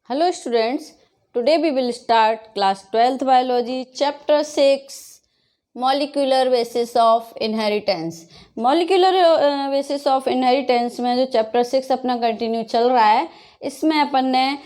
Hello students, today we will start class 12th biology chapter 6 molecular basis of inheritance. Molecular basis of inheritance में जो chapter 6 अपना continue चल रहा है, इसमें अपन ने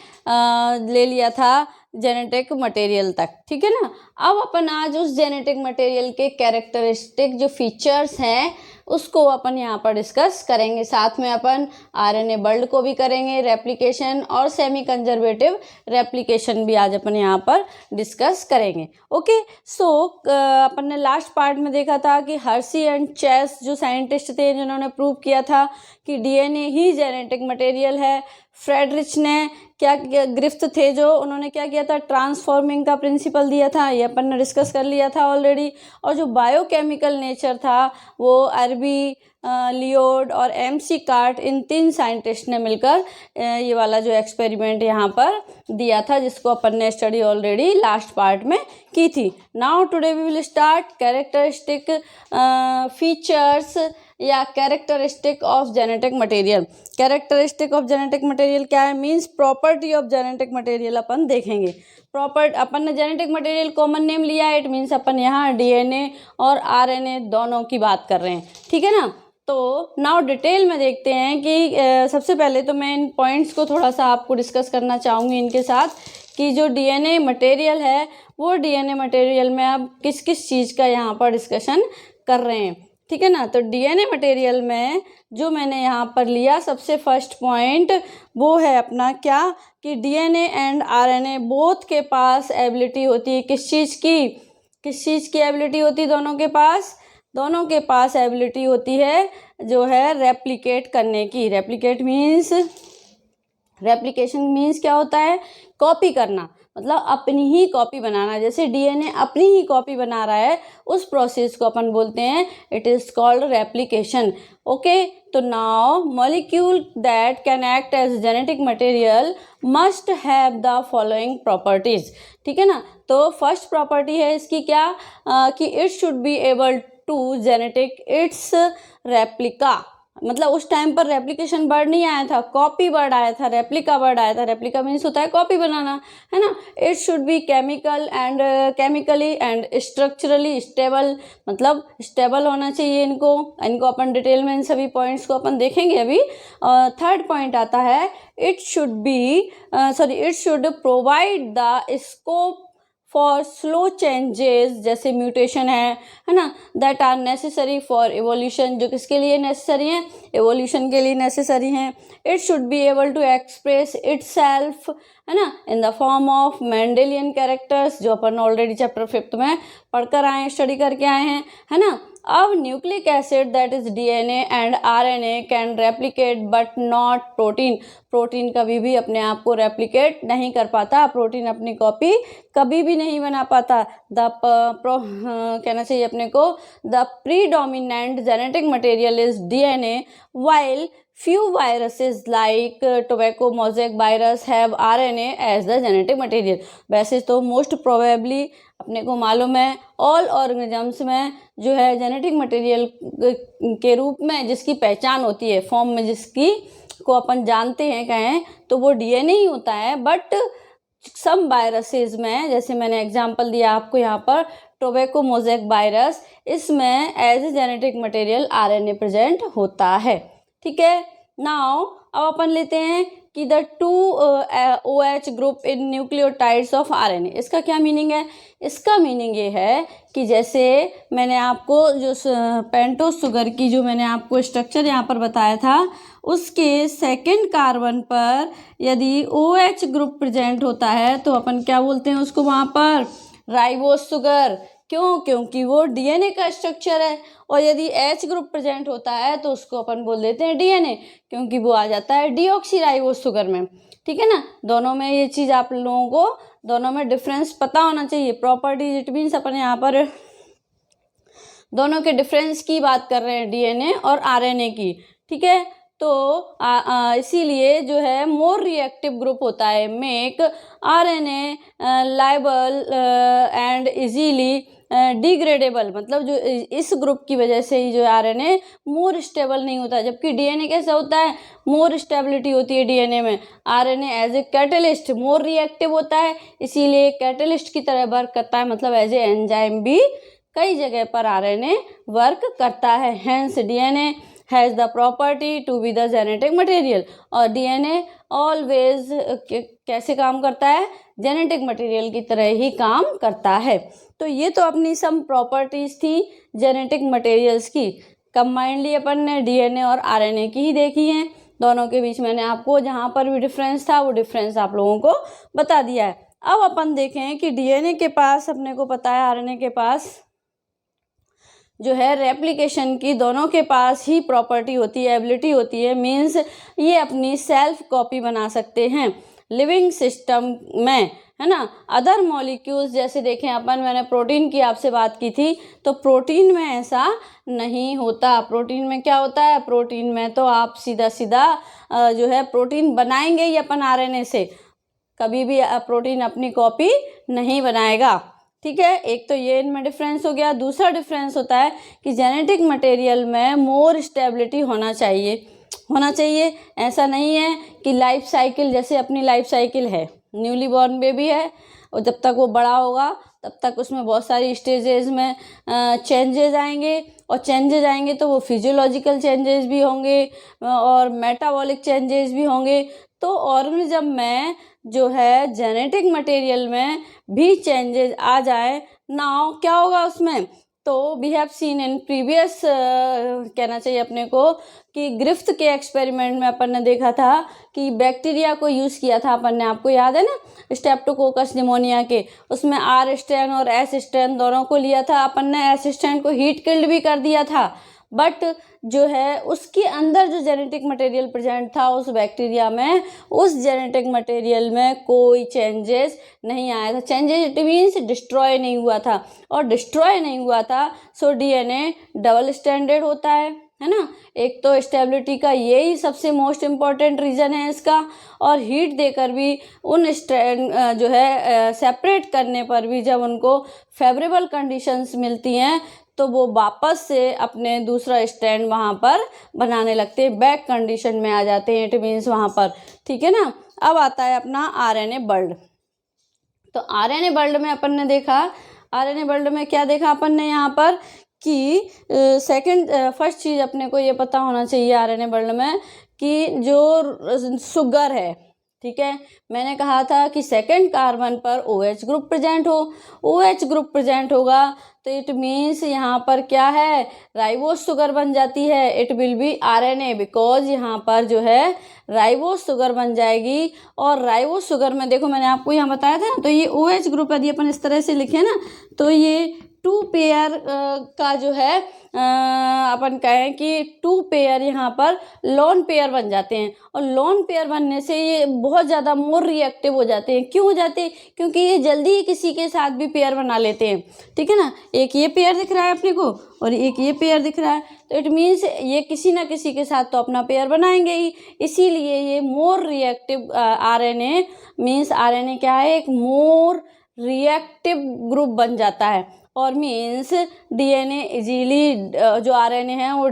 ले लिया था जेनेटिक मटेरियल तक, ठीक है ना। अब अपन आज उस जेनेटिक मटेरियल के कैरेक्टरिस्टिक जो फीचर्स हैं उसको अपन यहाँ पर डिस्कस करेंगे। साथ में अपन आरएनए बल्ड को भी करेंगे, रेप्लिकेशन और सेमी कंजर्वेटिव रेप्लिकेशन भी आज अपन यहाँ पर डिस्कस करेंगे। ओके, सो अपन ने लास्ट पार्ट में देखा था कि हर्सी एंड चेस जो साइंटिस्ट थे जिन्होंने प्रूव किया था कि डीएनए ही जेनेटिक मटेरियल है। फ्रेडरिच ने क्या किया, ग्रिफ्थ थे जो, उन्होंने क्या किया था, ट्रांसफॉर्मिंग का प्रिंसिपल दिया था, ये अपन ने डिस्कस कर लिया था ऑलरेडी। और जो बायोकेमिकल नेचर था वो अरबी, लियोड और एमसी कार्ट, इन तीन साइंटिस्ट ने मिलकर ये वाला जो एक्सपेरिमेंट यहाँ पर दिया था, जिसको अपन ने स्टडी ऑलरेडी लास्ट पार्ट में की थी। Now today we will start characteristic features या characteristic of genetic material. Characteristic of genetic material क्या है, means property of genetic material अपन देखेंगे। अपन ने जेनेटिक मटेरियल कॉमन नेम लिया है, इट मीन्स अपन यहाँ डीएनए और आरएनए दोनों की बात कर रहे हैं, ठीक है ना। तो नाउ डिटेल में देखते हैं कि सबसे पहले तो मैं इन पॉइंट्स को थोड़ा सा आपको डिस्कस करना चाहूँगी इनके साथ, कि जो डीएनए मटेरियल है वो डीएनए मटेरियल में अब किस किस चीज़ का यहाँ पर डिस्कशन कर रहे हैं, ठीक है ना। तो डीएनए मटेरियल में जो मैंने यहाँ पर लिया सबसे फर्स्ट पॉइंट वो है अपना क्या, कि डीएनए एंड आरएनए बोथ के पास एबिलिटी होती है, किस चीज़ की एबिलिटी होती है, दोनों के पास एबिलिटी होती है जो है रेप्लिकेट करने की। रेप्लिकेशन मीन्स क्या होता है, कॉपी करना, मतलब अपनी ही कॉपी बनाना। जैसे डीएनए अपनी ही कॉपी बना रहा है, उस प्रोसेस को अपन बोलते हैं, it is called replication. Okay, तो now molecule that can act as genetic material must have the following properties, ठीक है ना। तो फर्स्ट प्रॉपर्टी है इसकी क्या, कि it should be able to genetic its replica. मतलब उस टाइम पर रेप्लिकेशन वर्ड नहीं आया था, कॉपी वर्ड आया था, रेप्लिका वर्ड आया था। रेप्लिका मीन्स होता है कॉपी बनाना, है ना। It should B chemically and structurally stable, मतलब स्टेबल होना चाहिए इनको अपन डिटेल में इन सभी पॉइंट्स को अपन देखेंगे अभी। थर्ड पॉइंट आता है, it should provide the scope for slow changes, जैसे म्यूटेशन है ना, that are necessary for evolution, जो किसके लिए नेसेसरी हैं, एवोल्यूशन के लिए नेसेसरी हैं। It should be able to express itself, है ना, in the form of Mendelian characters, जो अपन ऑलरेडी चैप्टर 5 में पढ़कर आए हैं, स्टडी करके आए हैं, है ना। अब nucleic acid that is DNA and RNA can replicate but not protein. Protein कभी भी अपने आप को रेप्लिकेट नहीं कर पाता, प्रोटीन अपनी कॉपी कभी भी नहीं बना पाता। कहना चाहिए अपने को, the predominant genetic material is DNA while few viruses like tobacco mosaic virus have RNA as the genetic material। वैसे तो मोस्ट प्रोबेबली अपने को मालूम है ऑल ऑर्गेनिजम्स में जो है जेनेटिक मटेरियल के रूप में जिसकी पहचान होती है, फॉर्म में जिसकी को अपन जानते हैं कहें तो वो डीएनए ही होता है। बट सम वायरसेस में, जैसे मैंने एग्जांपल दिया आपको यहाँ पर टोबैको मोज़ेक वायरस, इसमें as a genetic material RNA present होता है, ठीक है। नाउ अब अपन लेते हैं कि the 2 OH group in nucleotides of RNA. इसका क्या मीनिंग है, इसका मीनिंग ये है कि जैसे मैंने आपको जो पेंटोस शुगर की जो मैंने आपको स्ट्रक्चर यहाँ पर बताया था, उसके सेकंड कार्बन पर यदि OH ग्रुप प्रेजेंट होता है तो अपन क्या बोलते हैं उसको वहाँ पर, राइबोस शुगर। क्यों, क्योंकि वो डीएनए का स्ट्रक्चर है। और यदि H ग्रुप प्रेजेंट होता है तो उसको अपन बोल देते हैं डीएनए, क्योंकि वो आ जाता है डीऑक्सीराइबोस शुगर में, ठीक है ना। दोनों में ये चीज़ आप लोगों को दोनों में डिफरेंस पता होना चाहिए। प्रॉपर्टीज, इट मीन्स अपन यहाँ पर दोनों के डिफरेंस की बात कर रहे हैं, डीएनए और आरएनए की, ठीक है। तो इसीलिए जो है मोर रिएक्टिव ग्रुप होता है, make RNA liable and easily degradable, मतलब जो इस ग्रुप की वजह से ही जो आरएनए मोर स्टेबल नहीं होता, जबकि डीएनए कैसा होता है, मोर स्टेबिलिटी होती है डीएनए में। RNA as a catalyst more reactive होता है, इसीलिए कैटलिस्ट की तरह वर्क करता है, मतलब एज ए एंजाइम भी कई जगह पर आरएनए वर्क करता है। Hence DNA has the property to be the genetic material, और डीएनए ऑलवेज कैसे काम करता है, जेनेटिक मटेरियल की तरह ही काम करता है। तो ये तो अपनी सम प्रॉपर्टीज थी जेनेटिक मटेरियल्स की। कंबाइंडली अपन ने डीएनए और आरएनए की ही देखी हैं, दोनों के बीच मैंने आपको जहाँ पर भी डिफरेंस था वो डिफरेंस आप लोगों को बता दिया है। अब अपन देखें कि डीएनए के पास अपने को पता है, आरएनए के पास जो है रेप्लिकेशन की, दोनों के पास ही प्रॉपर्टी होती है, एबिलिटी होती है, मीन्स ये अपनी सेल्फ कॉपी बना सकते हैं लिविंग सिस्टम में, है ना। अदर मॉलिक्यूल्स जैसे देखें अपन, मैंने प्रोटीन की आपसे बात की थी, तो प्रोटीन में ऐसा नहीं होता। प्रोटीन में क्या होता है, प्रोटीन में तो आप सीधा सीधा जो है प्रोटीन बनाएंगे ही अपन आरएनए से, कभी भी प्रोटीन अपनी कॉपी नहीं बनाएगा, ठीक है। एक तो ये इनमें डिफरेंस हो गया। दूसरा डिफरेंस होता है कि जेनेटिक मटेरियल में मोर स्टेबिलिटी होना चाहिए। ऐसा नहीं है कि लाइफ साइकिल, जैसे अपनी लाइफ साइकिल है, न्यूली बॉर्न बेबी है और जब तक वो बड़ा होगा तब तक उसमें बहुत सारी स्टेजेस में चेंजेस आएंगे, और चेंजेस आएंगे तो वो फिजियोलॉजिकल चेंजेस भी होंगे और मेटाबॉलिक चेंजेस भी होंगे। तो ऑर्गेनिज्म में जो है जेनेटिक मटेरियल में भी चेंजेस आ जाए नाउ, क्या होगा उसमें, तो we have seen in previous कहना चाहिए अपने को कि ग्रिफ्थ के एक्सपेरिमेंट में अपन ने देखा था कि बैक्टीरिया को यूज़ किया था अपन ने, आपको याद है ना, स्ट्रेप्टोकोकस निमोनिया के, उसमें आर स्ट्रेन और एस स्ट्रेन दोनों को लिया था अपन ने। एस स्ट्रेन को हीट किल्ड भी कर दिया था, बट जो है उसके अंदर जो जेनेटिक मटेरियल प्रेजेंट था उस बैक्टीरिया में, उस जेनेटिक मटेरियल में कोई चेंजेस नहीं आया था। चेंजेस इट मीन्स डिस्ट्रॉय नहीं हुआ था, और डिस्ट्रॉय नहीं हुआ था सो डीएनए डबल स्टैंडर्ड होता है ना। एक तो स्टेबिलिटी का यही सबसे मोस्ट इम्पॉर्टेंट रीज़न है इसका, और हीट देकर भी उन स्ट्रैंड जो है सेपरेट करने पर भी जब उनको फेवरेबल कंडीशंस मिलती हैं तो वो वापस से अपने दूसरा स्टैंड वहाँ पर बनाने लगते हैं, बैक कंडीशन में आ जाते हैं, इट मीन्स वहाँ पर, ठीक है ना। अब आता है अपना आरएनए वर्ल्ड। तो आरएनए वर्ल्ड में अपन ने देखा, आरएनए वर्ल्ड में क्या देखा अपन ने यहाँ पर कि फर्स्ट चीज़ अपने को ये पता होना चाहिए आरएनए वर्ल्ड में कि जो शुगर है, ठीक है, मैंने कहा था कि सेकंड कार्बन पर OH ग्रुप प्रेजेंट हो, OH ग्रुप प्रेजेंट होगा तो इट मीन्स यहाँ पर क्या है, राइबोस शुगर बन जाती है, it will be RNA, because यहाँ पर जो है राइबोस शुगर बन जाएगी। और राइबोस शुगर में देखो मैंने आपको यहाँ बताया था, तो ये OH ग्रुप यदि अपन इस तरह से लिखे ना तो ये 2 पेयर का जो है अपन कहें कि 2 पेयर यहाँ पर लोन पेयर बन जाते हैं, और लोन पेयर बनने से ये बहुत ज़्यादा मोर रिएक्टिव हो जाते हैं। क्यों हो जाते हैं, क्योंकि ये जल्दी ही किसी के साथ भी पेयर बना लेते हैं, ठीक है ना। एक ये पेयर दिख रहा है अपने को और एक ये पेयर दिख रहा है, तो इट मीन्स ये किसी ना किसी के साथ तो अपना पेयर बनाएंगे ही, इसीलिए ये more reactive RNA means RNA क्या है, एक मोर रिएक्टिव ग्रुप बन जाता है। और मीन्स डीएनए इजीली जो आरएनए है वो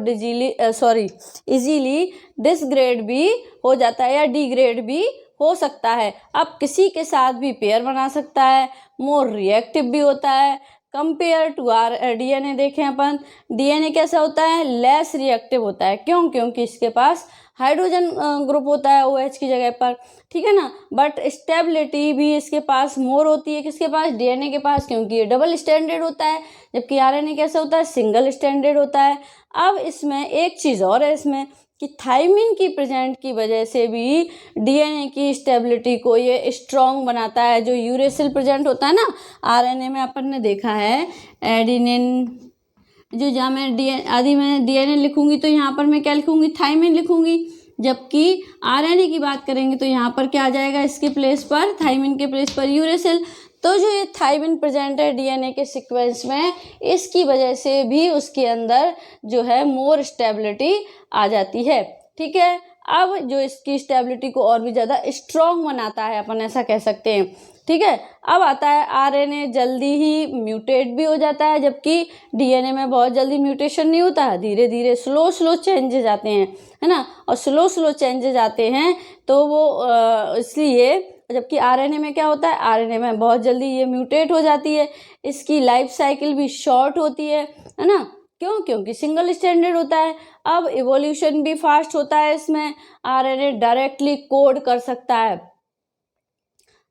इजीली डिसग्रेड भी हो जाता है या डिग्रेड भी हो सकता है। अब किसी के साथ भी पेयर बना सकता है, मोर रिएक्टिव भी होता है कंपेयर टू डीएनए। देखें अपन, डीएनए कैसा होता है, लेस रिएक्टिव होता है। क्यों, क्योंकि इसके पास हाइड्रोजन ग्रुप होता है OH की जगह पर, ठीक है ना। बट स्टेबिलिटी भी इसके पास मोर होती है, किसके पास, डीएनए के पास, क्योंकि ये डबल स्टैंडर्ड होता है, जबकि आरएनए कैसा होता है, सिंगल स्टैंडर्ड होता है। अब इसमें एक चीज़ और है इसमें कि थाइमिन की प्रेजेंट की वजह से भी डीएनए की स्टेबिलिटी को ये स्ट्रॉन्ग बनाता है। जो यूरेसिल प्रेजेंट होता है ना आरएनए में, अपन ने देखा है एडिनिन, जो जहाँ मैं डीएनए लिखूंगी तो यहाँ पर मैं क्या लिखूंगी, थाइमिन लिखूंगी, जबकि आरएनए की बात करेंगे तो यहाँ पर क्या आ जाएगा, इसके प्लेस पर, थाइमिन के प्लेस पर यूरेसिल। तो जो ये थाइमिन प्रेजेंट है डीएनए के सीक्वेंस में, इसकी वजह से भी उसके अंदर जो है मोर स्टेबिलिटी आ जाती है, ठीक है। अब जो इसकी स्टेबिलिटी को और भी ज़्यादा स्ट्रॉन्ग बनाता है, अपन ऐसा कह सकते हैं। ठीक है, अब आता है आरएनए जल्दी ही म्यूटेट भी हो जाता है, जबकि डीएनए में बहुत जल्दी म्यूटेशन नहीं होता है, धीरे धीरे स्लो चेंजेज आते हैं, है ना। और स्लो चेंजेज आते हैं तो वो इसलिए, जबकि आरएनए में क्या होता है, आरएनए में बहुत जल्दी ये म्यूटेट हो जाती है, इसकी लाइफ साइकिल भी शॉर्ट होती है ना। क्यों? क्योंकि सिंगल स्टैंडर्ड होता है। अब इवोल्यूशन भी फास्ट होता है इसमें, आरएनए डायरेक्टली कोड कर सकता है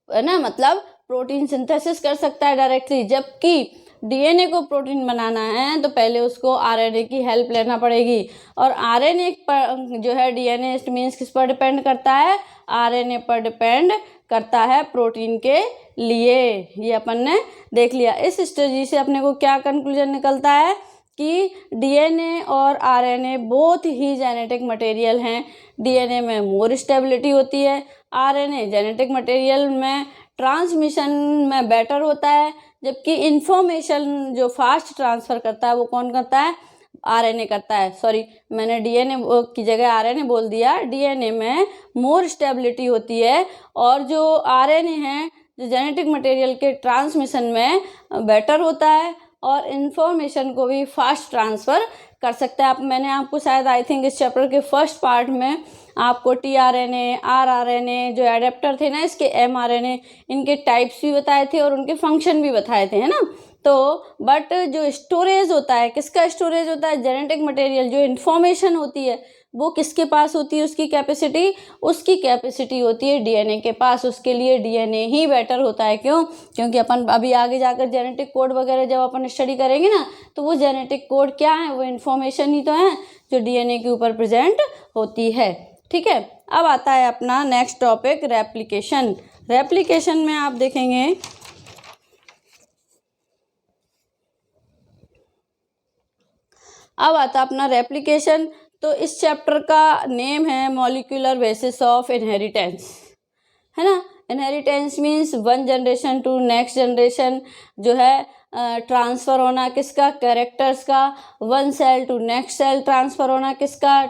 ना, मतलब प्रोटीन सिंथेसिस कर सकता है डायरेक्टली, जबकि डीएनए को प्रोटीन बनाना है तो पहले उसको आरएनए की हेल्प लेना पड़ेगी। और आरएनए पर जो है डीएनए इट मीन्स किस पर डिपेंड करता है, आरएनए पर डिपेंड करता है प्रोटीन के लिए। ये अपन ने देख लिया। इस स्टडी से अपने को क्या कंक्लूजन निकलता है कि डीएनए और आरएनए बोथ ही जेनेटिक मटेरियल हैं। डीएनए में मोर स्टेबिलिटी होती है, आरएनए जेनेटिक मटेरियल में ट्रांसमिशन में बेटर होता है, जबकि इंफॉर्मेशन जो फास्ट ट्रांसफ़र करता है वो कौन करता है, आरएनए करता है। सॉरी, मैंने डीएनए की जगह आरएनए बोल दिया। डीएनए में मोर स्टेबिलिटी होती है और जो आरएनए है जो जेनेटिक मटेरियल के ट्रांसमिशन में बेटर होता है और इन्फॉर्मेशन को भी फास्ट ट्रांसफ़र कर सकता है। मैंने आपको शायद आई थिंक इस चैप्टर के फर्स्ट पार्ट में आपको टीआरएनए, आरआरएनए जो एडेप्टर थे ना इसके, एमआरएनए, इनके टाइप्स भी बताए थे और उनके फंक्शन भी बताए थे, है ना। तो बट जो स्टोरेज होता है, किसका स्टोरेज होता है, जेनेटिक मटेरियल जो इन्फॉर्मेशन होती है वो किसके पास होती है, उसकी कैपेसिटी होती है डीएनए के पास। उसके लिए डीएनए ही बेटर होता है। क्यों? क्योंकि अपन अभी आगे जाकर जेनेटिक कोड वगैरह जब अपन स्टडी करेंगे ना, तो वो जेनेटिक कोड क्या है, वो इन्फॉर्मेशन ही तो है जो डीएनए के ऊपर प्रेजेंट होती है। ठीक है, अब आता है अपना नेक्स्ट टॉपिक, रेप्लिकेशन। रेप्लिकेशन में आप देखेंगे अब आता अपना रेप्लिकेशन। तो इस चैप्टर का नेम है मॉलिक्यूलर बेसिस ऑफ इनहेरिटेंस, है ना। Inheritance means one generation to next generation जो है ट्रांसफ़र होना किसका, कैरेक्टर्स का। One cell to next cell transfer होना किसका,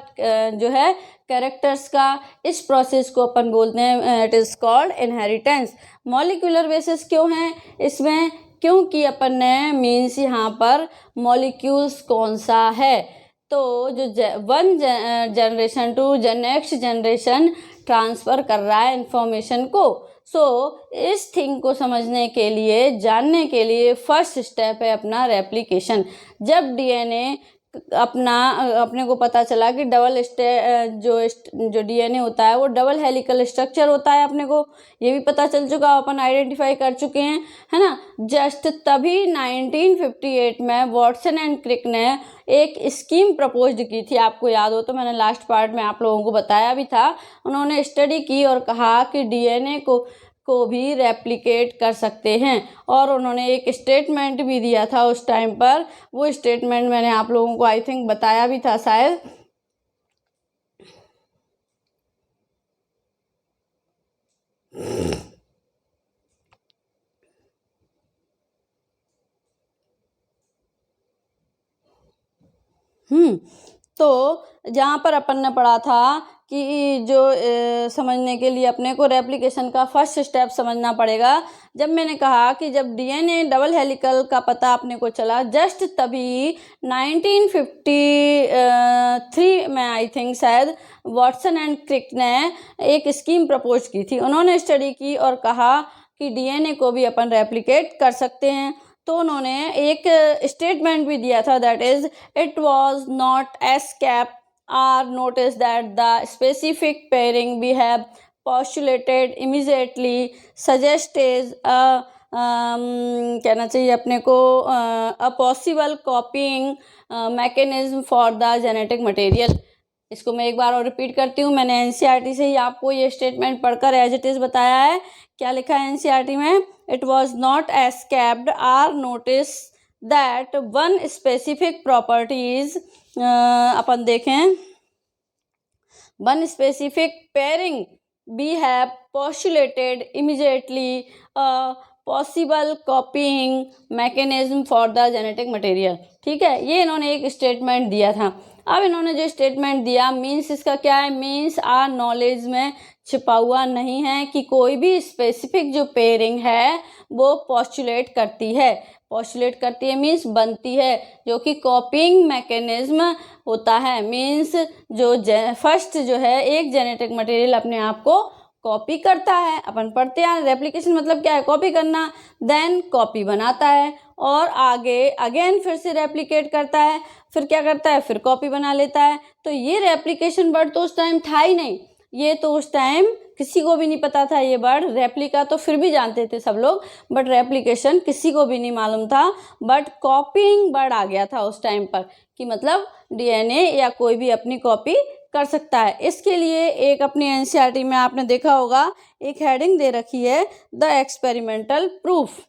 जो है कैरेक्टर्स का। इस प्रोसेस को अपन बोलते हैं it is called inheritance. Molecular basis क्यों है इसमें, क्योंकि अपन ने मीन्स यहाँ पर मॉलिक्यूल्स कौन सा है, तो जो one generation to next generation transfer कर रहा है इंफॉर्मेशन को। सो इस थिंग को समझने के लिए, जानने के लिए फर्स्ट स्टेप है अपना रेप्लिकेशन। जब डीएनए अपने को पता चला कि जो डीएनए होता है वो डबल हेलिकल स्ट्रक्चर होता है, अपने को ये भी पता चल चुका, अपन आइडेंटिफाई कर चुके हैं, है ना। जस्ट तभी 1958 में वॉटसन एंड क्रिक ने एक स्कीम प्रपोज्ड की थी। आपको याद हो तो मैंने लास्ट पार्ट में आप लोगों को बताया भी था। उन्होंने स्टडी की और कहा कि डीएनए को भी रेप्लिकेट कर सकते हैं, और उन्होंने एक स्टेटमेंट भी दिया था उस टाइम पर। वो स्टेटमेंट मैंने आप लोगों को आई थिंक बताया भी था शायद। तो जहाँ पर अपन ने पढ़ा था कि जो समझने के लिए अपने को रेप्लिकेशन का फर्स्ट स्टेप समझना पड़ेगा। जब मैंने कहा कि जब डीएनए डबल हेलिकल का पता अपने को चला, जस्ट तभी 1953 में आई थिंक शायद वॉटसन एंड क्रिक ने एक स्कीम प्रपोज की थी। उन्होंने स्टडी की और कहा कि डीएनए को भी अपन रेप्लिकेट कर सकते हैं। तो उन्होंने एक स्टेटमेंट भी दिया था, that is it was not escape or notice that the specific pairing we have postulated immediately suggest is कहना चाहिए अपने को a possible copying mechanism for the genetic material। इसको मैं एक बार और रिपीट करती हूँ। मैंने एनसीईआरटी से ही आपको ये स्टेटमेंट पढ़कर एज इट इज़ बताया है। क्या लिखा है एनसीईआरटी में, it was not escaped our notice that one specific properties, अपन देखें, one specific pairing we have postulated immediately a possible copying mechanism for the genetic material। ठीक है, ये इन्होंने एक स्टेटमेंट दिया था। अब इन्होंने जो स्टेटमेंट दिया मीन्स इसका क्या है, मीन्स आ नॉलेज में छिपा हुआ नहीं है कि कोई भी स्पेसिफिक जो पेयरिंग है वो पोस्टुलेट करती है। पोस्टुलेट करती है मीन्स बनती है, जो कि कॉपिंग मैकेनिज्म होता है। मीन्स जो फर्स्ट जो है एक जेनेटिक मटेरियल अपने आप को कॉपी करता है। अपन पढ़ते हैं रेप्लिकेशन मतलब क्या है, कॉपी करना, देन कॉपी बनाता है और आगे अगेन फिर से रेप्लिकेट करता है, फिर क्या करता है, फिर कॉपी बना लेता है। तो ये रेप्लिकेशन वर्ड तो उस टाइम था ही नहीं, ये तो उस टाइम किसी को भी नहीं पता था ये वर्ड। रेप्लिका तो फिर भी जानते थे सब लोग, बट रेप्लिकेशन किसी को भी नहीं मालूम था। बट कॉपीइंग वर्ड आ गया था उस टाइम पर कि मतलब डीएनए या कोई भी अपनी कॉपी कर सकता है। इसके लिए एक अपनी एनसीईआरटी में आपने देखा होगा एक हेडिंग दे रखी है द एक्सपेरिमेंटल प्रूफ।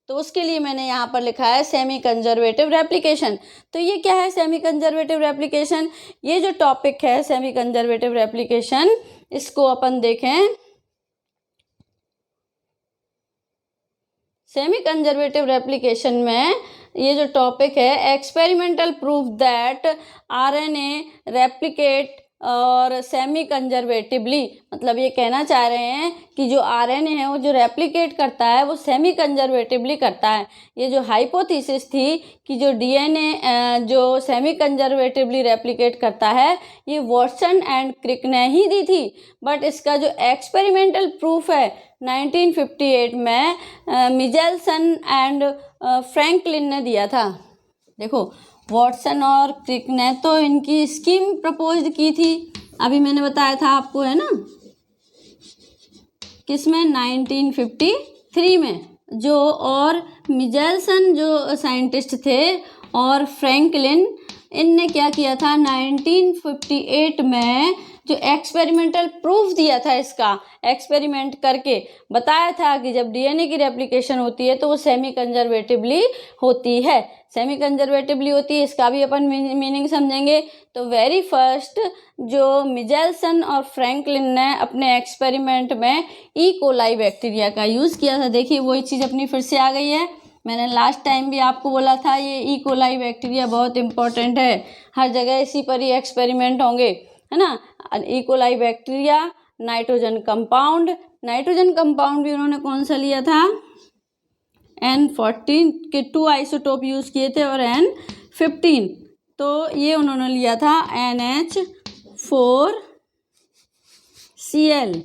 तो उसके लिए मैंने यहाँ पर लिखा है सेमी कंजर्वेटिव रेप्लिकेशन। तो ये क्या है सेमी कंजर्वेटिव रेप्लिकेशन, ये जो टॉपिक है सेमी कंजर्वेटिव रेप्लिकेशन, इसको अपन देखें। सेमी कंजर्वेटिव रेप्लिकेशन में ये जो टॉपिक है experimental proof that RNA replicate और सेमी कंजर्वेटिवली, मतलब ये कहना चाह रहे हैं कि जो आरएनए है वो जो रेप्लिकेट करता है वो सेमी कंजर्वेटिवली करता है। ये जो हाइपोथेसिस थी कि जो डीएनए जो सेमी कंजर्वेटिवली रेप्लिकेट करता है ये वॉटसन एंड क्रिक ने ही दी थी, बट इसका जो एक्सपेरिमेंटल प्रूफ है 1958 में मिचेल्सन एंड फ्रैंकलिन ने दिया था। देखो वॉटसन और क्रिक ने तो इनकी स्कीम प्रपोज्ड की थी, अभी मैंने बताया था आपको, है ना, किसमें 1953 में। जो और मिचेल्सन जो साइंटिस्ट थे और फ्रैंकलिन, इनने क्या किया था 1958 में जो एक्सपेरिमेंटल प्रूफ दिया था, इसका एक्सपेरिमेंट करके बताया था कि जब डीएनए की रेप्लिकेशन होती है तो वो सेमी कंजर्वेटिवली होती है। सेमी कंजर्वेटिवली होती है, इसका भी अपन मीनिंग समझेंगे। तो वेरी फर्स्ट जो मिचेल्सन और फ्रैंकलिन ने अपने एक्सपेरिमेंट में ई कोलाई बैक्टीरिया का यूज़ किया था। देखिए वही चीज़ अपनी फिर से आ गई है। मैंने लास्ट टाइम भी आपको बोला था ये ई कोलाई बैक्टीरिया बहुत इंपॉर्टेंट है, हर जगह इसी पर ही एक्सपेरिमेंट होंगे, है ना। E coli bacteria, nitrogen compound, nitrogen compound भी उन्होंने कौन सा लिया था, N14 के 2 आइसोटोप यूज़ किए थे और N15, तो ये उन्होंने लिया था NH4Cl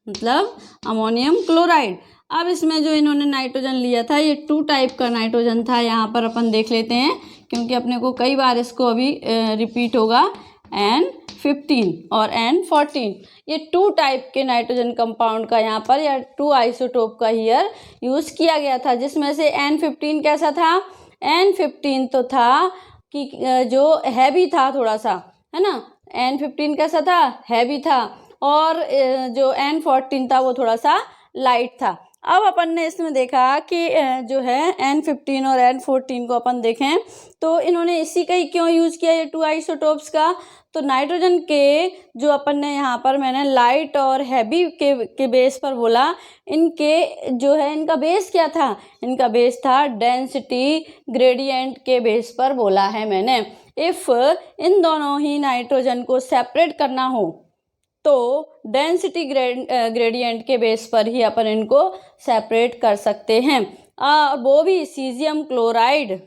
मतलब अमोनियम क्लोराइड। अब इसमें जो इन्होंने नाइट्रोजन लिया था ये 2 टाइप का नाइट्रोजन था, यहाँ पर अपन देख लेते हैं क्योंकि अपने को कई बार इसको अभी रिपीट होगा। N15 और N14 ये 2 टाइप के नाइट्रोजन कंपाउंड का यहाँ पर या 2 आइसोटोप का हियर यूज़ किया गया था, जिसमें से N15 कैसा था, N15 तो था कि जो हैवी था थोड़ा सा, है ना। N15 कैसा था, हैवी था, और जो N14 था वो थोड़ा सा लाइट था। अब अपन ने इसमें देखा कि जो है N15 और N14 को अपन देखें तो इन्होंने इसी का ही क्यों यूज़ किया ये 2 आइसोटोप्स का। तो नाइट्रोजन के जो अपन ने यहाँ पर मैंने लाइट और हैवी के बेस पर बोला, इनके जो है इनका बेस क्या था, इनका बेस था डेंसिटी ग्रेडियंट के बेस पर बोला है मैंने। इफ़ इन दोनों ही नाइट्रोजन को सेपरेट करना हो तो डेंसिटी ग्रेडियंट के बेस पर ही अपन इनको सेपरेट कर सकते हैं, वो भी सीजियम क्लोराइड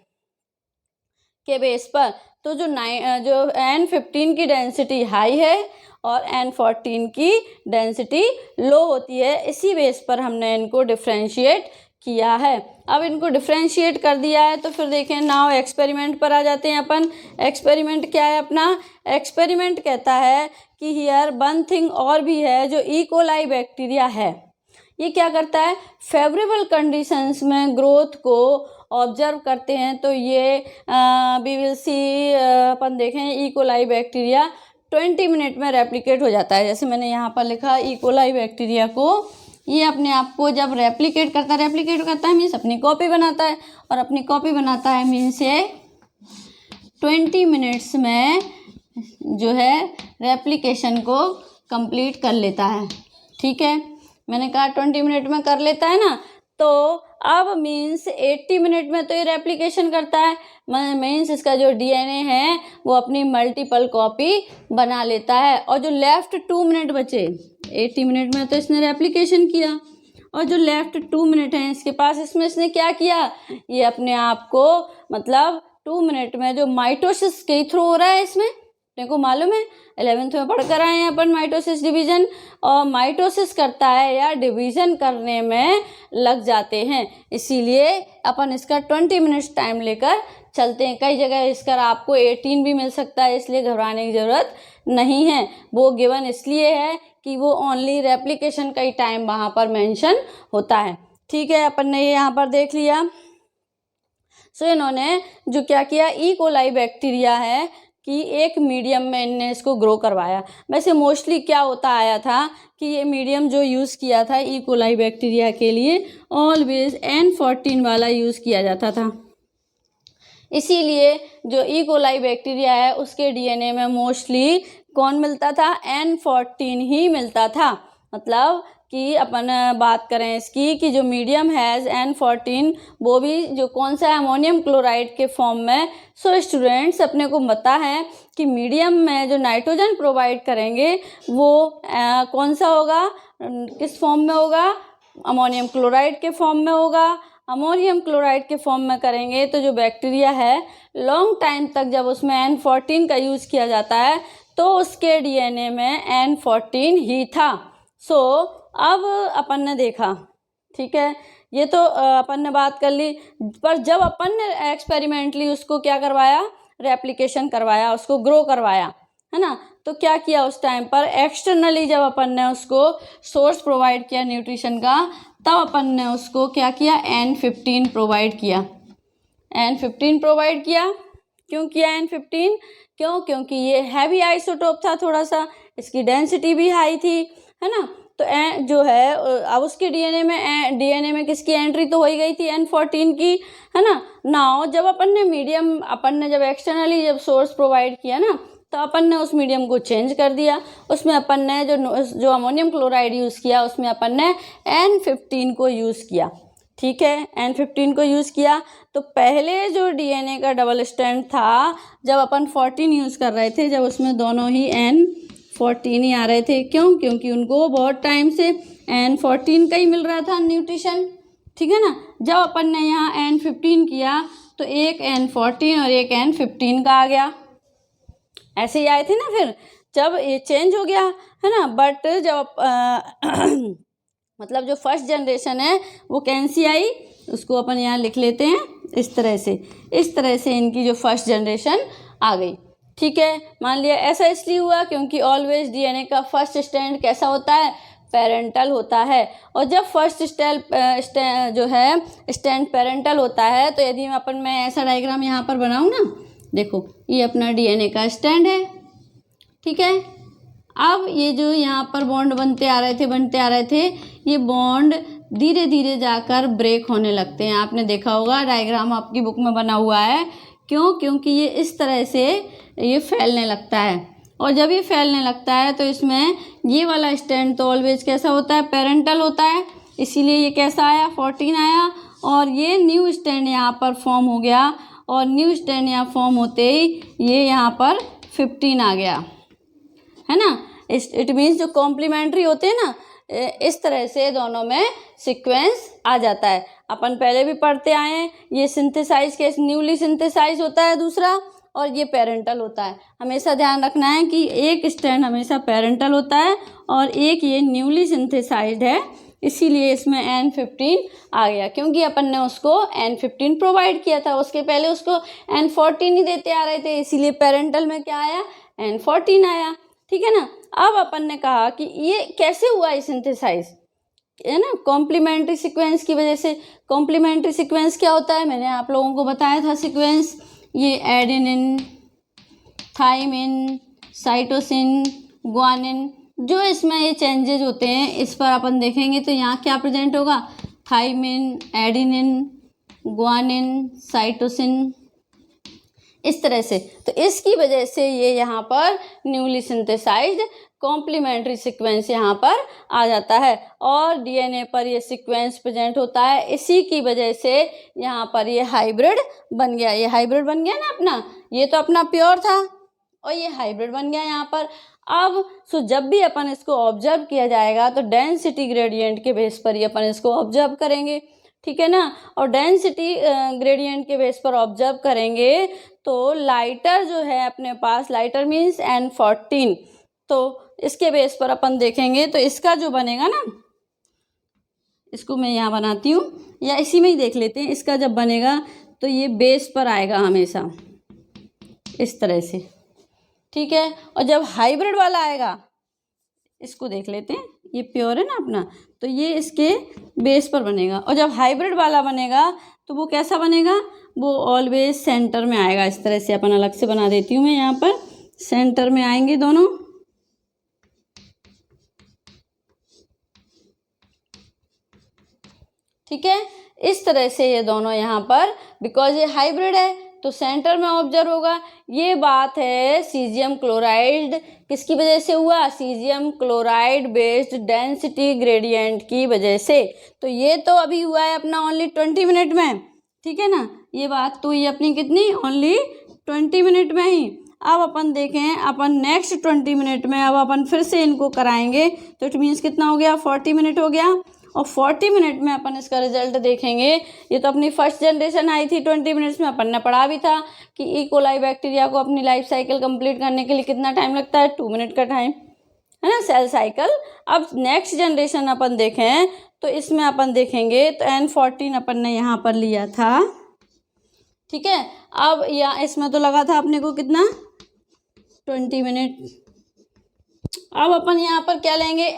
के बेस पर। तो जो N15 की डेंसिटी हाई है और N14 की डेंसिटी लो होती है, इसी बेस पर हमने इनको डिफ्रेंशिएट किया है। अब इनको डिफ्रेंशिएट कर दिया है तो फिर देखें नाउ एक्सपेरिमेंट पर आ जाते हैं अपन। एक्सपेरिमेंट क्या है अपना, एक्सपेरिमेंट कहता है कि हियर वन थिंग और भी है, जो ई कोलाई बैक्टीरिया है ये क्या करता है, फेवरेबल कंडीशंस में ग्रोथ को ऑब्जर्व करते हैं। तो ये वी विल सी अपन देखें ई कोलाई बैक्टीरिया 20 मिनट में रेप्लिकेट हो जाता है। जैसे मैंने यहाँ पर लिखा ई कोलाई बैक्टीरिया को, ये अपने आप को जब रेप्लिकेट करता है मीन्स अपनी कॉपी बनाता है, और अपनी कॉपी बनाता है मीन्स ये 20 मिनट्स में जो है रेप्लिकेशन को कंप्लीट कर लेता है। ठीक है, मैंने कहा 20 मिनट में कर लेता है ना, तो अब मीन्स 80 मिनट में तो ये रेप्लिकेशन करता है, मीन्स इसका जो डीएनए है वो अपनी मल्टीपल कॉपी बना लेता है। और जो लेफ्ट 2 मिनट बचे, 80 मिनट में तो इसने रेप्लिकेशन किया, और जो लेफ्ट 2 मिनट हैं इसके पास, इसमें इसने क्या किया, ये अपने आप को मतलब 2 मिनट में जो माइटोसिस के थ्रू हो रहा है, इसमें अपने को मालूम है 11th में पढ़ कर आए हैं अपन माइटोसिस डिवीजन, और माइटोसिस करता है या डिवीजन करने में लग जाते हैं, इसीलिए अपन इसका 20 मिनट्स टाइम लेकर चलते हैं। कई जगह इसका आपको 18 भी मिल सकता है, इसलिए घबराने की ज़रूरत नहीं है। वो गिवन इसलिए है कि वो ओनली रेप्लिकेशन का ही टाइम वहाँ पर मेंशन होता है। ठीक है, अपन ने ये यहाँ पर देख लिया। सो इन्होंने जो क्या किया, ई कोलाई बैक्टीरिया है कि एक मीडियम में इनने इसको ग्रो करवाया। वैसे मोस्टली क्या होता आया था कि ये मीडियम जो यूज़ किया था ई कोलाई बैक्टीरिया के लिए ऑलवेज N14 वाला यूज़ किया जाता था, इसीलिए जो ई कोलाई बैक्टीरिया है उसके डीएनए में मोस्टली कौन मिलता था, N14 ही मिलता था। मतलब कि अपन बात करें इसकी कि जो मीडियम हैज़ N14, वो भी जो कौन सा है, अमोनियम क्लोराइड के फॉर्म में। सो स्टूडेंट्स अपने को पता है कि मीडियम में जो नाइट्रोजन प्रोवाइड करेंगे वो कौन सा होगा, किस फॉर्म में होगा, अमोनियम क्लोराइड के फॉर्म में होगा। अमोनियम क्लोराइड के फॉर्म में करेंगे तो जो बैक्टीरिया है लॉन्ग टाइम तक जब उसमें N14 का यूज़ किया जाता है तो उसके डीएनए में N14 ही था। सो अब अपन ने देखा, ठीक है, ये तो अपन ने बात कर ली, पर जब अपन ने एक्सपेरिमेंटली उसको क्या करवाया, रेप्लिकेशन करवाया, उसको ग्रो करवाया, है ना, तो क्या किया उस टाइम पर एक्सटर्नली जब अपन ने उसको सोर्स प्रोवाइड किया न्यूट्रिशन का, तब अपन ने उसको क्या किया, N15 प्रोवाइड किया। N15 प्रोवाइड किया, क्यों किया N15, क्योंकि ये हैवी आइसोटोप था, थोड़ा सा इसकी डेंसिटी भी हाई थी, है ना। तो जो है अब उसके डीएनए में किसकी एंट्री तो हो ही गई थी, N14 की, है ना। नाउ जब अपन ने जब एक्सटर्नली जब सोर्स प्रोवाइड किया ना, तो अपन ने उस मीडियम को चेंज कर दिया, उसमें अपन ने जो अमोनियम क्लोराइड यूज़ किया उसमें अपन ने N15 को यूज़ किया। ठीक है, N15 को यूज़ किया। तो पहले जो डीएनए का डबल स्ट्रैंड था जब अपन 14 यूज़ कर रहे थे, जब उसमें दोनों ही N14 ही आ रहे थे, क्योंकि उनको बहुत टाइम से N14 का ही मिल रहा था न्यूट्रिशन, ठीक है ना। जब अपन ने यहाँ N15 किया तो एक N14 और एक N15 का आ गया, ऐसे ही आए थे ना। फिर जब ये चेंज हो गया, है ना, बट जब मतलब जो फर्स्ट जनरेशन है वो कैसी आई, उसको अपन यहाँ लिख लेते हैं इस तरह से इनकी जो फर्स्ट जनरेशन आ गई। ठीक है, मान लिया ऐसा इसलिए हुआ क्योंकि ऑलवेज डीएनए का फर्स्ट स्टैंड कैसा होता है, पेरेंटल होता है। और जब फर्स्ट स्टैंड पेरेंटल होता है, तो यदि मैं ऐसा डायग्राम यहाँ पर बनाऊँ ना, देखो ये अपना डीएनए का स्टैंड है, ठीक है। अब ये जो यहाँ पर बॉन्ड बनते आ रहे थे, ये बॉन्ड धीरे धीरे जाकर ब्रेक होने लगते हैं। आपने देखा होगा डायग्राम आपकी बुक में बना हुआ है, क्योंकि ये इस तरह से ये फैलने लगता है, और जब ये फैलने लगता है तो इसमें ये वाला स्टैंड तो ऑलवेज कैसा होता है, पेरेंटल होता है, इसीलिए ये कैसा आया, 14 आया। और ये न्यू स्टैंड यहाँ पर फॉर्म हो गया, और न्यू स्टैंड यहाँ फॉर्म होते ही ये यहाँ पर 15 आ गया, है ना। इट मीन्स जो कॉम्प्लीमेंट्री होते हैं ना, इस तरह से दोनों में सीक्वेंस आ जाता है। अपन पहले भी पढ़ते आए हैं, ये सिंथेसाइज केस न्यूली सिंथेसाइज होता है दूसरा, और ये पेरेंटल होता है। हमेशा ध्यान रखना है कि एक स्टैंड हमेशा पेरेंटल होता है और एक ये न्यूली सिंथेसाइज्ड है, इसीलिए इसमें N15 आ गया, क्योंकि अपन ने उसको N15 प्रोवाइड किया था, उसके पहले उसको N14 ही देते आ रहे थे, इसीलिए पेरेंटल में क्या आया, N14 आया, ठीक है ना। अब अपन ने कहा कि ये कैसे हुआ ये सिंथेसाइज, है ना, कॉम्प्लीमेंट्री सीक्वेंस की वजह से। कॉम्प्लीमेंट्री सीक्वेंस क्या होता है, मैंने आप लोगों को बताया था सीक्वेंस, ये एडेनिन, थाइमिन, साइटोसिन, ग्वानिन, जो इसमें ये चेंजेज होते हैं इस पर अपन देखेंगे तो यहाँ क्या प्रेजेंट होगा, थाइमिन, एडेनिन, ग्वानिन, साइटोसिन, इस तरह से। तो इसकी वजह से ये यहाँ पर न्यूली सिंथेसाइज्ड कॉम्प्लीमेंट्री सीक्वेंस यहाँ पर आ जाता है और डीएनए पर ये सीक्वेंस प्रेजेंट होता है। इसी की वजह से यहाँ पर ये हाइब्रिड बन गया। ये हाइब्रिड बन गया ना अपना, ये तो अपना प्योर था और ये हाइब्रिड बन गया यहाँ पर। अब जब भी अपन इसको ऑब्जर्व किया जाएगा तो डेंसिटी ग्रेडियंट के बेस पर ही अपन इसको ऑब्जर्व करेंगे, ठीक है ना। और डेंसिटी ग्रेडियंट के बेस पर ऑब्जर्व करेंगे तो लाइटर जो है अपने पास, लाइटर मीन्स N14, तो इसके बेस पर अपन देखेंगे तो इसका जो बनेगा ना, इसको मैं यहाँ बनाती हूँ या इसी में ही देख लेते हैं। इसका जब बनेगा तो ये बेस पर आएगा हमेशा इस तरह से, ठीक है। और जब हाइब्रिड वाला आएगा, इसको देख लेते हैं, ये प्योर है ना अपना, तो ये इसके बेस पर बनेगा। और जब हाइब्रिड वाला बनेगा तो वो कैसा बनेगा, वो ऑलवेज सेंटर में आएगा। इस तरह से अपन अलग से बना देती हूँ मैं, यहाँ पर सेंटर में आएंगे दोनों, ठीक है। इस तरह से ये दोनों यहाँ पर, बिकॉज ये हाइब्रिड है तो सेंटर में ऑब्जर्व होगा। ये बात है सीजियम क्लोराइड किसकी वजह से हुआ, caesium chloride based density gradient की वजह से। तो ये तो अभी हुआ है अपना ओनली 20 मिनट में, ठीक है ना। ये बात तो ये अपनी कितनी, ओनली 20 मिनट में ही। अब अपन देखें, अपन नेक्स्ट 20 मिनट में अब अपन फिर से इनको कराएंगे तो इट मीन्स कितना हो गया, 40 मिनट हो गया। और 40 मिनट में अपन इसका रिजल्ट देखेंगे। ये तो अपनी फर्स्ट जनरेशन आई थी 20 मिनट्स में, अपन ने पढ़ा भी था कि ई कोलाई बैक्टीरिया को अपनी लाइफ साइकिल कंप्लीट करने के लिए कितना टाइम लगता है, 2 मिनट का टाइम, है ना, सेल साइकिल। अब नेक्स्ट जनरेशन अपन देखें तो इसमें अपन देखेंगे तो N14 अपन ने यहाँ पर लिया था, ठीक है। अब यहाँ इसमें तो लगा था अपने को कितना, 20 मिनट। अब अपन यहाँ पर क्या लेंगे,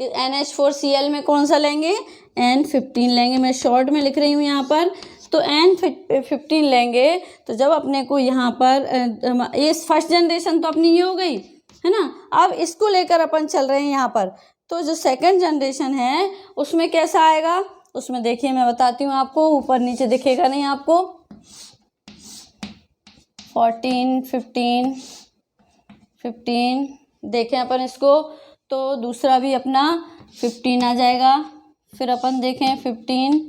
NH4Cl में कौन सा लेंगे, N15 लेंगे। मैं शॉर्ट में लिख रही हूँ यहाँ पर, तो N15 लेंगे। तो जब अपने को यहाँ पर ये फर्स्ट जनरेशन तो अपनी ये हो गई, है ना। अब इसको लेकर अपन चल रहे हैं यहाँ पर, तो जो सेकंड जनरेशन है उसमें कैसा आएगा, उसमें देखिए मैं बताती हूँ आपको, ऊपर नीचे दिखेगा नहीं आपको, 14, 15 देखें अपन इसको, तो दूसरा भी अपना 15 आ जाएगा। फिर अपन देखें 15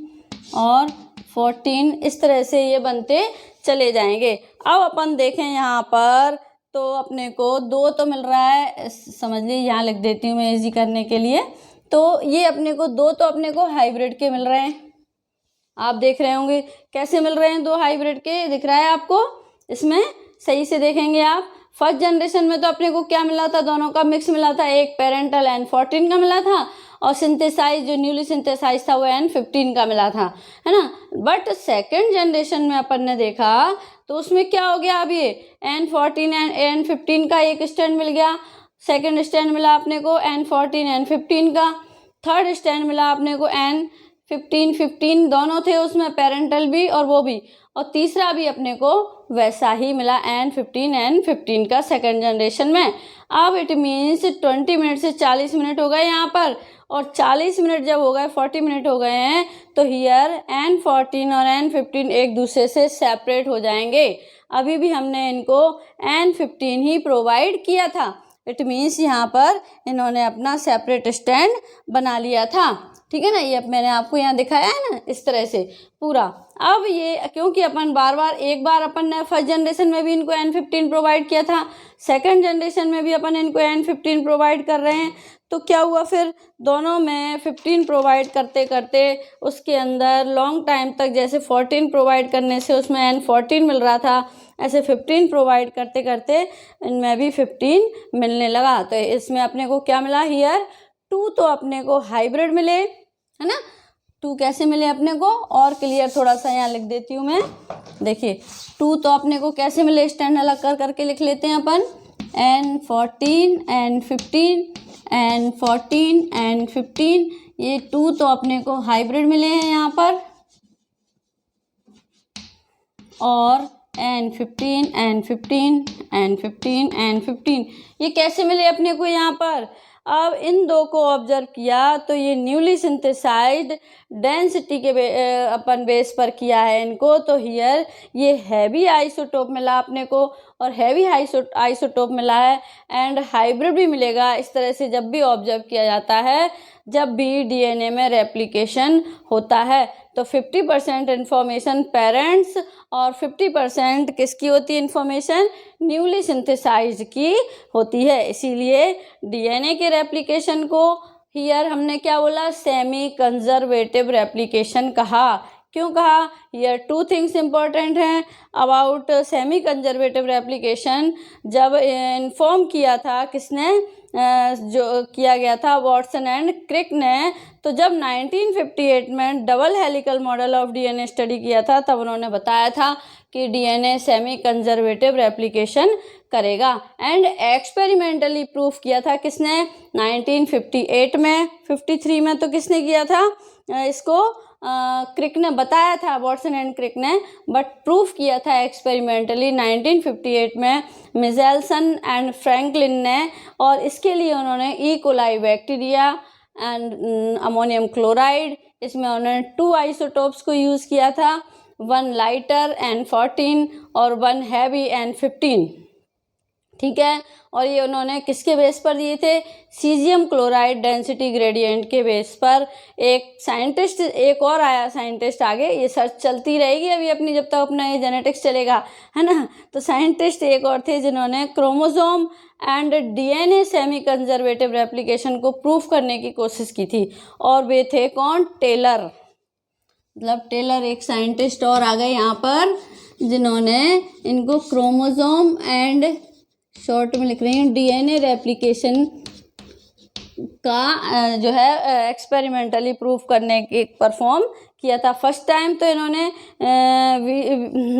और 14, इस तरह से ये बनते चले जाएंगे। अब अपन देखें यहाँ पर तो अपने को 2 तो मिल रहा है, समझ लीजिए यहाँ लिख देती हूँ मैं इजी करने के लिए। तो ये अपने को 2 तो अपने को हाइब्रिड के मिल रहे हैं, आप देख रहे होंगे कैसे मिल रहे हैं, 2 हाइब्रिड के दिख रहा है आपको। इसमें सही से देखेंगे आप, फर्स्ट जनरेशन में तो अपने को क्या मिला था, दोनों का मिक्स मिला था, एक पेरेंटल N14 का मिला था और सिंथेसाइज जो न्यूली सिंथेसाइज था वो N15 का मिला था, है ना। बट सेकंड जनरेशन में अपन ने देखा तो उसमें क्या हो गया, अब ये N14 एंड N15 का एक स्टैंड मिल गया, सेकंड स्टैंड मिला अपने को N14 N15 का, थर्ड स्टैंड मिला अपने को N15 दोनों थे उसमें, पेरेंटल भी और वो भी, और तीसरा भी अपने को वैसा ही मिला N15 का सेकंड जनरेशन में। अब इट मीन्स 20 मिनट से 40 मिनट हो गए यहाँ पर, और 40 मिनट जब हो गए, 40 मिनट हो गए हैं, तो हियर N14 और N15 एक दूसरे से सेपरेट हो जाएंगे। अभी भी हमने इनको N15 ही प्रोवाइड किया था, इट मीन्स यहाँ पर इन्होंने अपना सेपरेट स्टैंड बना लिया था, ठीक है ना। ये अब मैंने आपको यहाँ दिखाया है ना, इस तरह से पूरा। अब ये क्योंकि अपन बार बार, एक बार अपन ने फर्स्ट जनरेशन में भी इनको N15 प्रोवाइड किया था, सेकंड जनरेशन में भी अपन इनको N15 प्रोवाइड कर रहे हैं, तो क्या हुआ फिर दोनों में 15 प्रोवाइड करते करते उसके अंदर लॉन्ग टाइम तक, जैसे 14 प्रोवाइड करने से उसमें N14 मिल रहा था, ऐसे 15 प्रोवाइड करते करते इनमें भी 15 मिलने लगा। तो इसमें अपने को क्या मिला, हियर 2 तो अपने को हाइब्रिड मिले, है ना। 2 कैसे मिले अपने को, और क्लियर थोड़ा सा यहाँ लिख देती हूँ मैं, देखिए 2 तो अपने को कैसे मिले, स्टैंड अलग कर करके लिख लेते हैं अपन, N14 N15 N14 N15, ये 2 तो अपने को हाइब्रिड मिले हैं यहाँ पर, और N15 ये कैसे मिले अपने को यहाँ पर, अब इन दो को ऑब्जर्व किया तो ये न्यूली सिंथेसाइज्ड डेंसिटी के अपन बेस पर किया है इनको, तो हियर ये हैवी आइसोटोप मिला आपने को और हैवी आइसोटोप मिला है एंड हाइब्रिड भी मिलेगा। इस तरह से जब भी ऑब्जर्व किया जाता है, जब भी डीएनए में रेप्लिकेशन होता है, तो 50% इन्फॉर्मेशन पेरेंट्स और 50% किसकी होती है इन्फॉर्मेशन, न्यूली सिंथेसाइज्ड की होती है। इसीलिए डीएनए के रेप्लिकेशन को हियर हमने क्या बोला, सेमी कंजर्वेटिव रेप्लिकेशन कहा। क्यों कहा, हियर टू थिंग्स इम्पॉर्टेंट हैं अबाउट सेमी कंजर्वेटिव रेप्लिकेशन। जब इन्फॉर्म किया था किसने, जो किया गया था वाटसन एंड क्रिक ने, तो जब 1958 में double helical model of DNA study किया था तब उन्होंने बताया था कि डीएनए सेमी कंजर्वेटिव रेप्लिकेशन करेगा एंड एक्सपेरिमेंटली प्रूफ किया था किसने, 1958 में। 53 में तो किसने किया था इसको, क्रिक ने बताया था, वाटसन एंड क्रिक ने, बट प्रूफ किया था एक्सपेरिमेंटली 1958 में मिजेल्सन एंड फ्रैंकलिन ने। और इसके लिए उन्होंने E coli bacteria and ammonium chloride, इसमें उन्होंने 2 आइसोटोप्स को यूज़ किया था, 1 लाइटर N14 और 1 हैवी N15, ठीक है। और ये उन्होंने किसके बेस पर दिए थे, सीजियम क्लोराइड डेंसिटी ग्रेडियंट के बेस पर। एक साइंटिस्ट, एक और आया साइंटिस्ट आगे, ये सर्च चलती रहेगी अभी अपनी जब तक अपना ये जेनेटिक्स चलेगा, है ना। तो साइंटिस्ट एक और थे जिन्होंने chromosome and DNA semi conservative replication को प्रूफ करने की कोशिश की थी, और वे थे कौन, टेलर। मतलब टेलर एक साइंटिस्ट और आ गए यहाँ पर जिन्होंने इनको क्रोमोसोम एंड, शॉर्ट में लिख रही हैं, डीएनए रेप्लिकेशन का जो है एक्सपेरिमेंटली प्रूफ करने के परफॉर्म किया था। फर्स्ट टाइम तो इन्होंने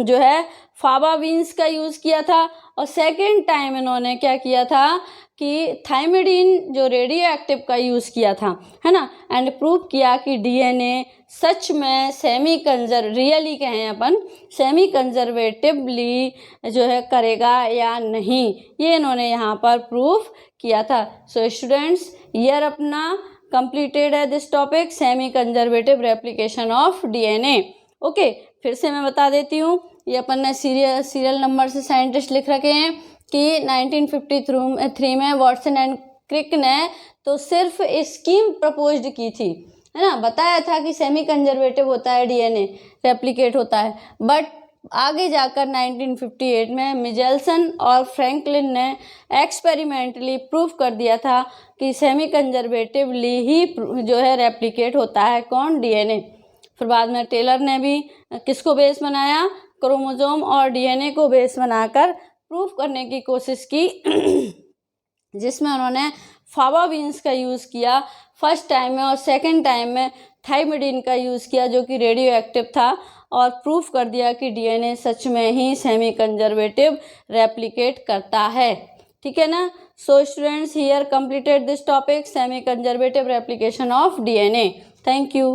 जो है फाबा वीन्स का यूज़ किया था, और सेकंड टाइम इन्होंने क्या किया था कि थाइमिडीन जो रेडियो एक्टिव का यूज़ किया था, है ना, एंड प्रूव किया कि डीएनए सच में रियली कहें अपन सेमी कंजर्वेटिवली जो है करेगा या नहीं, ये इन्होंने यहाँ पर प्रूफ किया था। सो स्टूडेंट्स, ईयर अपना कंप्लीटेड है this topic, semi conservative replication of DNA. Okay, फिर से मैं बता देती हूँ, ये अपन ने सीरियल नंबर से साइंटिस्ट लिख रखे हैं कि 1953 में वाटसन एंड क्रिक ने तो सिर्फ स्कीम प्रपोज्ड की थी, है ना, बताया था कि सेमी कंजर्वेटिव होता है डीएनए, रेप्लिकेट होता है, बट आगे जाकर 1958 में मिजेल्सन और फ्रैंकलिन ने एक्सपेरिमेंटली प्रूफ कर दिया था कि सेमी कंजर्वेटिवली ही जो है रेप्लिकेट होता है कौन, डीएनए। फिर बाद में टेलर ने भी किसको बेस बनाया, क्रोमोसोम और डीएनए को बेस बनाकर प्रूफ करने की कोशिश की जिसमें उन्होंने फाबा वीन्स का यूज़ किया फर्स्ट टाइम में, और सेकंड टाइम में थाइमिडीन का यूज़ किया जो कि रेडियो एक्टिव था, और प्रूफ कर दिया कि डीएनए सच में ही सेमी कंजर्वेटिव रेप्लिकेट करता है, ठीक है ना। So students, here completed this topic, semi conservative replication of DNA. Thank you.